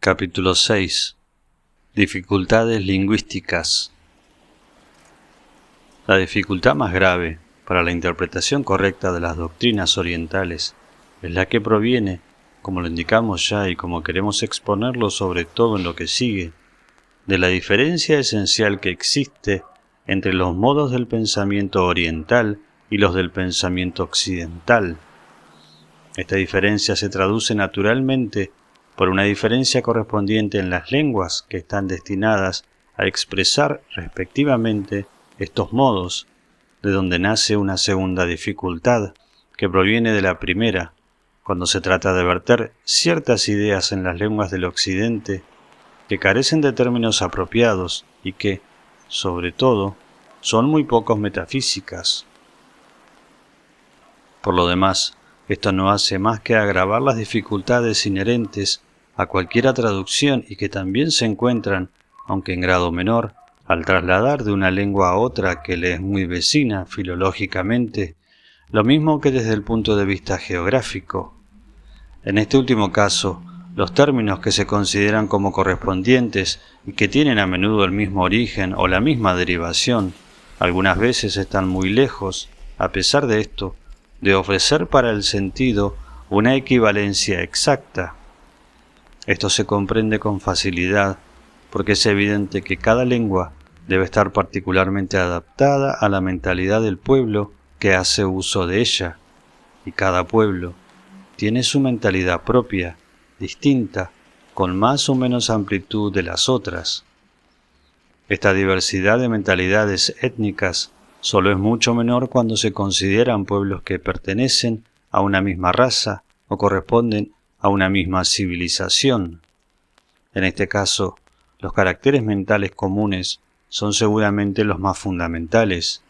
Capítulo 6. Dificultades lingüísticas. La dificultad más grave para la interpretación correcta de las doctrinas orientales es la que proviene, como lo indicamos ya y como queremos exponerlo sobre todo en lo que sigue, de la diferencia esencial que existe entre los modos del pensamiento oriental y los del pensamiento occidental. Esta diferencia se traduce naturalmente por una diferencia correspondiente en las lenguas que están destinadas a expresar respectivamente estos modos, de donde nace una segunda dificultad que proviene de la primera, cuando se trata de verter ciertas ideas en las lenguas del occidente que carecen de términos apropiados y que, sobre todo, son muy poco metafísicas. Por lo demás, esto no hace más que agravar las dificultades inherentes a cualquiera traducción y que también se encuentran, aunque en grado menor, al trasladar de una lengua a otra que le es muy vecina filológicamente, lo mismo que desde el punto de vista geográfico. En este último caso, los términos que se consideran como correspondientes y que tienen a menudo el mismo origen o la misma derivación, algunas veces están muy lejos, a pesar de esto, de ofrecer para el sentido una equivalencia exacta. Esto se comprende con facilidad porque es evidente que cada lengua debe estar particularmente adaptada a la mentalidad del pueblo que hace uso de ella, y cada pueblo tiene su mentalidad propia, distinta, con más o menos amplitud de las otras. Esta diversidad de mentalidades étnicas solo es mucho menor cuando se consideran pueblos que pertenecen a una misma raza o corresponden a una misma civilización. En este caso, los caracteres mentales comunes son seguramente los más fundamentales,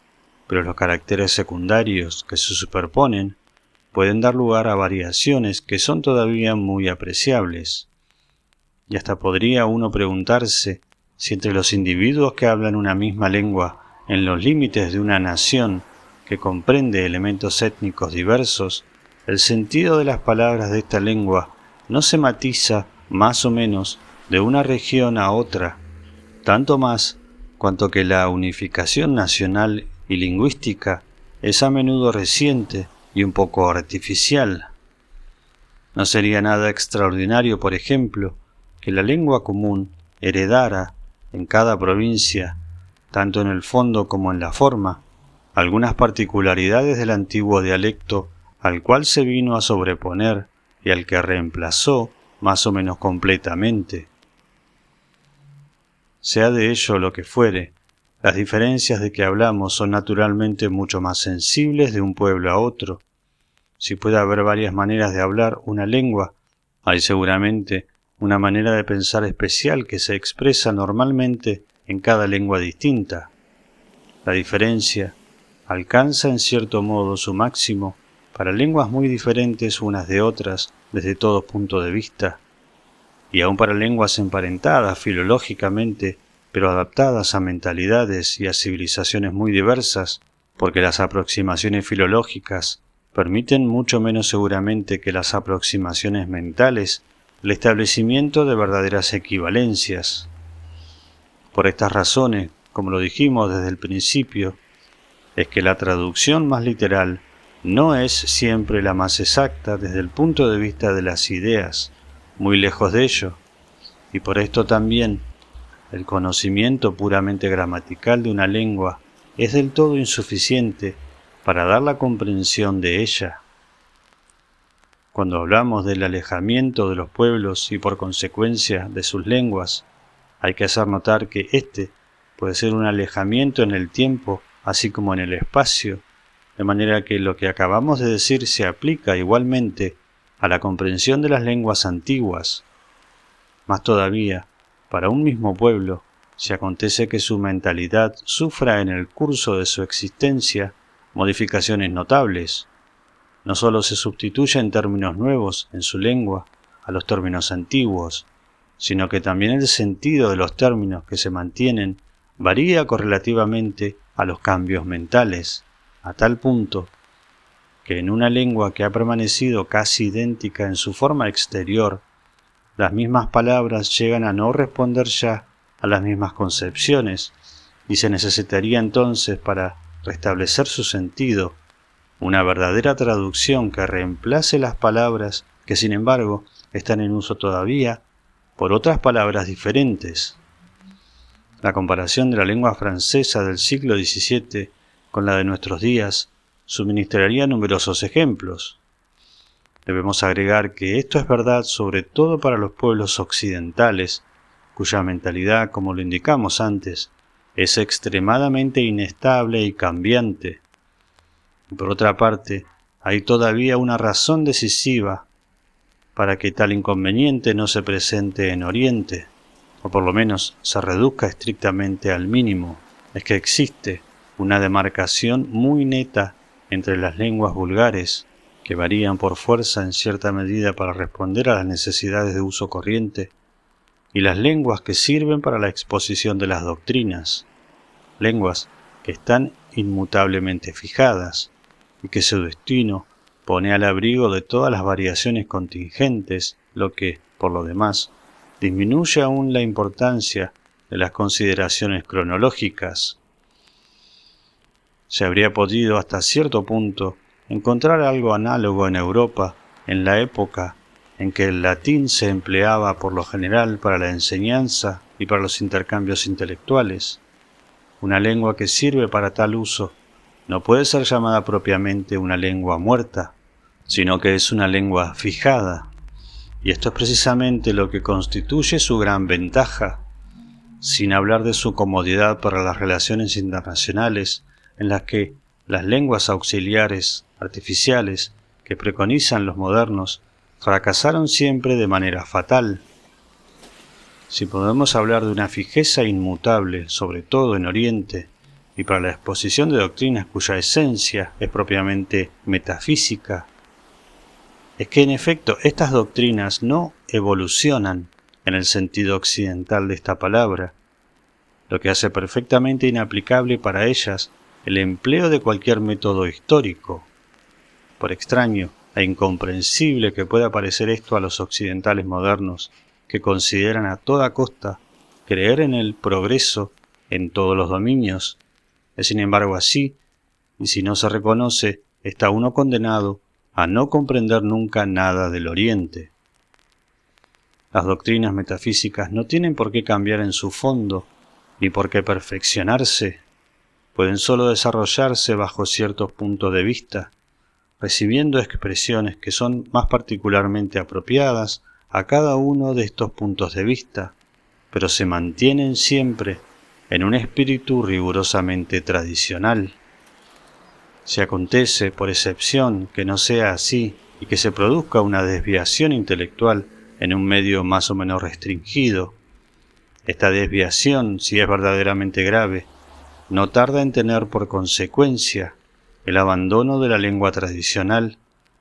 pero los caracteres secundarios que se superponen pueden dar lugar a variaciones que son todavía muy apreciables. Y hasta podría uno preguntarse si entre los individuos que hablan una misma lengua en los límites de una nación que comprende elementos étnicos diversos, el sentido de las palabras de esta lengua no se matiza más o menos de una región a otra, tanto más cuanto que la unificación nacional y lingüística es a menudo reciente y un poco artificial. No sería nada extraordinario, por ejemplo, que la lengua común heredara en cada provincia, tanto en el fondo como en la forma, algunas particularidades del antiguo dialecto al cual se vino a sobreponer y al que reemplazó más o menos completamente. Sea de ello lo que fuere, las diferencias de que hablamos son naturalmente mucho más sensibles de un pueblo a otro. Si puede haber varias maneras de hablar una lengua, hay seguramente una manera de pensar especial que se expresa normalmente en cada lengua distinta. La diferencia alcanza en cierto modo su máximo para lenguas muy diferentes unas de otras desde todo punto de vista, y aun para lenguas emparentadas filológicamente, pero adaptadas a mentalidades y a civilizaciones muy diversas, porque las aproximaciones filológicas permiten mucho menos seguramente que las aproximaciones mentales el establecimiento de verdaderas equivalencias. Por estas razones, como lo dijimos desde el principio, es que la traducción más literal no es siempre la más exacta desde el punto de vista de las ideas, muy lejos de ello, y por esto también el conocimiento puramente gramatical de una lengua es del todo insuficiente para dar la comprensión de ella. Cuando hablamos del alejamiento de los pueblos y por consecuencia de sus lenguas, hay que hacer notar que este puede ser un alejamiento en el tiempo así como en el espacio, de manera que lo que acabamos de decir se aplica igualmente a la comprensión de las lenguas antiguas. Más todavía, para un mismo pueblo, si acontece que su mentalidad sufra en el curso de su existencia modificaciones notables, no solo se sustituyen términos nuevos en su lengua a los términos antiguos, sino que también el sentido de los términos que se mantienen varía correlativamente a los cambios mentales, a tal punto que en una lengua que ha permanecido casi idéntica en su forma exterior, las mismas palabras llegan a no responder ya a las mismas concepciones, y se necesitaría entonces, para restablecer su sentido, una verdadera traducción que reemplace las palabras que, sin embargo, están en uso todavía por otras palabras diferentes. La comparación de la lengua francesa del siglo XVII con la de nuestros días suministraría numerosos ejemplos. Debemos agregar que esto es verdad sobre todo para los pueblos occidentales, cuya mentalidad, como lo indicamos antes, es extremadamente inestable y cambiante. Y por otra parte, hay todavía una razón decisiva para que tal inconveniente no se presente en Oriente, o por lo menos se reduzca estrictamente al mínimo. Es que existe una demarcación muy neta entre las lenguas vulgares, que varían por fuerza en cierta medida para responder a las necesidades de uso corriente, y las lenguas que sirven para la exposición de las doctrinas, lenguas que están inmutablemente fijadas y que su destino pone al abrigo de todas las variaciones contingentes, lo que, por lo demás, disminuye aún la importancia de las consideraciones cronológicas. Se habría podido hasta cierto punto encontrar algo análogo en Europa en la época en que el latín se empleaba por lo general para la enseñanza y para los intercambios intelectuales. Una lengua que sirve para tal uso no puede ser llamada propiamente una lengua muerta, sino que es una lengua fijada, y esto es precisamente lo que constituye su gran ventaja, sin hablar de su comodidad para las relaciones internacionales, en las que las lenguas auxiliares artificiales que preconizan los modernos fracasaron siempre de manera fatal. Si podemos hablar de una fijeza inmutable, sobre todo en Oriente, y para la exposición de doctrinas cuya esencia es propiamente metafísica, es que en efecto estas doctrinas no evolucionan en el sentido occidental de esta palabra, lo que hace perfectamente inaplicable para ellas el empleo de cualquier método histórico. Por extraño e incomprensible que pueda parecer esto a los occidentales modernos, que consideran a toda costa creer en el progreso en todos los dominios, es sin embargo así, y si no se reconoce, está uno condenado a no comprender nunca nada del Oriente. Las doctrinas metafísicas no tienen por qué cambiar en su fondo, ni por qué perfeccionarse. Pueden solo desarrollarse bajo ciertos puntos de vista, recibiendo expresiones que son más particularmente apropiadas a cada uno de estos puntos de vista, pero se mantienen siempre en un espíritu rigurosamente tradicional. Si acontece, por excepción, que no sea así y que se produzca una desviación intelectual en un medio más o menos restringido, esta desviación, si es verdaderamente grave, no tarda en tener por consecuencia el abandono de la lengua tradicional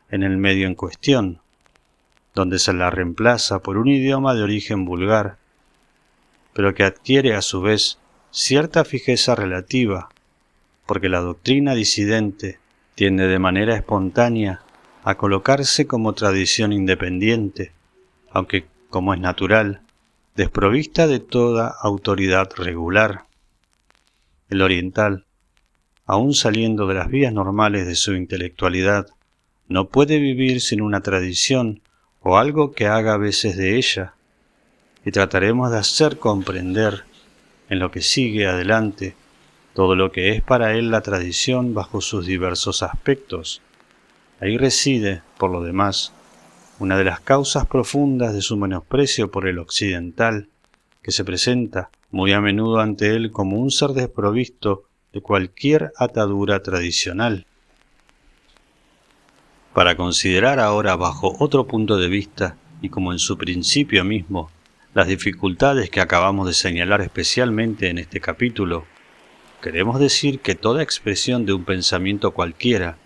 en el medio en cuestión, donde se la reemplaza por un idioma de origen vulgar, pero que adquiere a su vez cierta fijeza relativa, porque la doctrina disidente tiende de manera espontánea a colocarse como tradición independiente, aunque, como es natural, desprovista de toda autoridad regular. El oriental, aun saliendo de las vías normales de su intelectualidad, no puede vivir sin una tradición o algo que haga veces de ella, y trataremos de hacer comprender en lo que sigue adelante todo lo que es para él la tradición bajo sus diversos aspectos. Ahí reside, por lo demás, una de las causas profundas de su menosprecio por el occidental, que se presenta muy a menudo ante él como un ser desprovisto de cualquier atadura tradicional. Para considerar ahora bajo otro punto de vista, y como en su principio mismo, las dificultades que acabamos de señalar especialmente en este capítulo, queremos decir que toda expresión de un pensamiento cualquiera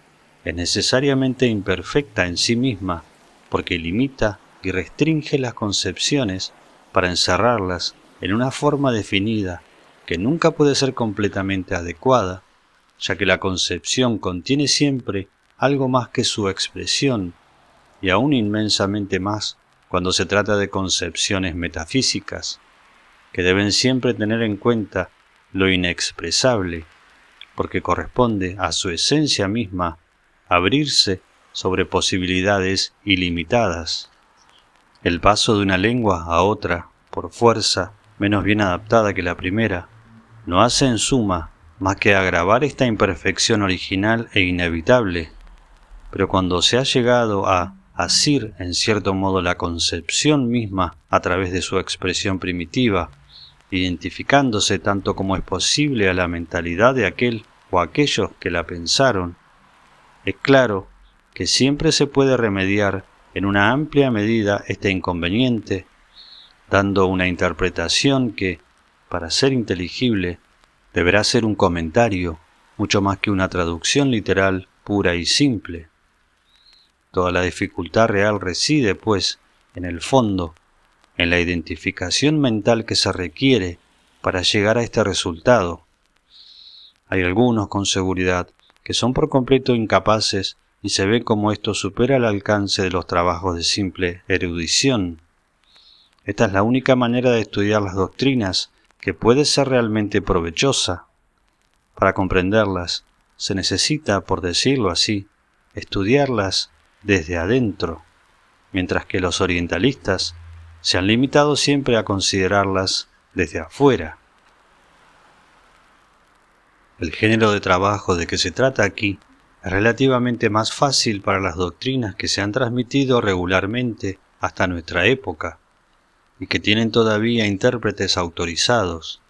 es necesariamente imperfecta en sí misma, porque limita y restringe las concepciones para encerrarlas en una forma definida que nunca puede ser completamente adecuada, ya que la concepción contiene siempre algo más que su expresión, y aún inmensamente más cuando se trata de concepciones metafísicas, que deben siempre tener en cuenta lo inexpresable, porque corresponde a su esencia misma abrirse sobre posibilidades ilimitadas. El paso de una lengua a otra, por fuerza menos bien adaptada que la primera, no hace en suma más que agravar esta imperfección original e inevitable, pero cuando se ha llegado a asir en cierto modo la concepción misma a través de su expresión primitiva, identificándose tanto como es posible a la mentalidad de aquel o aquellos que la pensaron, es claro que siempre se puede remediar en una amplia medida este inconveniente, dando una interpretación que, para ser inteligible, deberá ser un comentario, mucho más que una traducción literal pura y simple. Toda la dificultad real reside, pues, en el fondo, en la identificación mental que se requiere para llegar a este resultado. Hay algunos, con seguridad, que son por completo incapaces y se ve como esto supera el alcance de los trabajos de simple erudición. Esta es la única manera de estudiar las doctrinas que puede ser realmente provechosa. Para comprenderlas, se necesita, por decirlo así, estudiarlas desde adentro, mientras que los orientalistas se han limitado siempre a considerarlas desde afuera. El género de trabajo de que se trata aquí es relativamente más fácil para las doctrinas que se han transmitido regularmente hasta nuestra época y que tienen todavía intérpretes autorizados,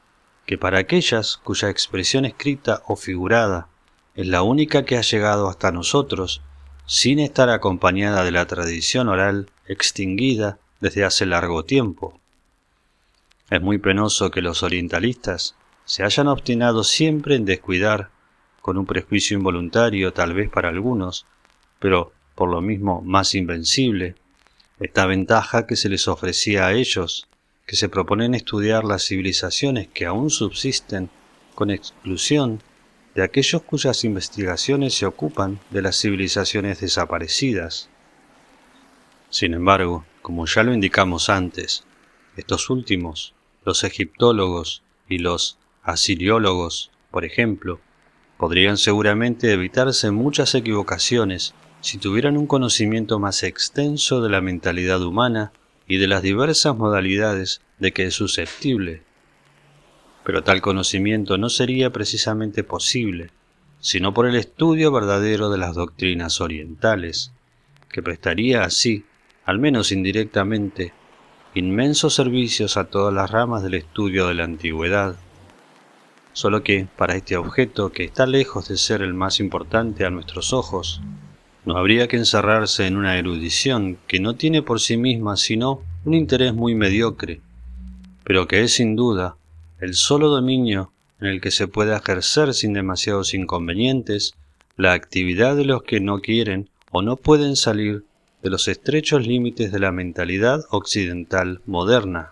que para aquellas cuya expresión escrita o figurada es la única que ha llegado hasta nosotros, sin estar acompañada de la tradición oral extinguida desde hace largo tiempo. Es muy penoso que los orientalistas se hayan obstinado siempre en descuidar, con un prejuicio involuntario tal vez para algunos, pero por lo mismo más invencible, esta ventaja que se les ofrecía a ellos, que se proponen estudiar las civilizaciones que aún subsisten, con exclusión de aquellos cuyas investigaciones se ocupan de las civilizaciones desaparecidas. Sin embargo, como ya lo indicamos antes, estos últimos, los egiptólogos y los asiriólogos, por ejemplo, podrían seguramente evitarse muchas equivocaciones si tuvieran un conocimiento más extenso de la mentalidad humana y de las diversas modalidades de que es susceptible. Pero tal conocimiento no sería precisamente posible, sino por el estudio verdadero de las doctrinas orientales, que prestaría así, al menos indirectamente, inmensos servicios a todas las ramas del estudio de la antigüedad. Solo que, para este objeto que está lejos de ser el más importante a nuestros ojos, no habría que encerrarse en una erudición que no tiene por sí misma sino un interés muy mediocre, pero que es sin duda el solo dominio en el que se puede ejercer sin demasiados inconvenientes la actividad de los que no quieren o no pueden salir de los estrechos límites de la mentalidad occidental moderna.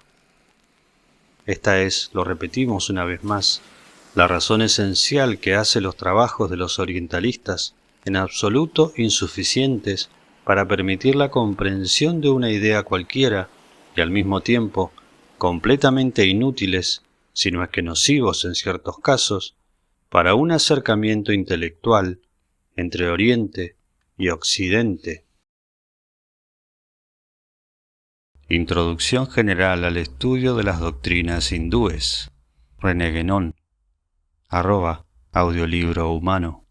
Esta es, lo repetimos una vez más, la razón esencial que hace los trabajos de los orientalistas en absoluto insuficientes para permitir la comprensión de una idea cualquiera y al mismo tiempo completamente inútiles, si no es que nocivos en ciertos casos, para un acercamiento intelectual entre Oriente y Occidente. Introducción general al estudio de las doctrinas hindúes. René Guénon, @audiolibro humano.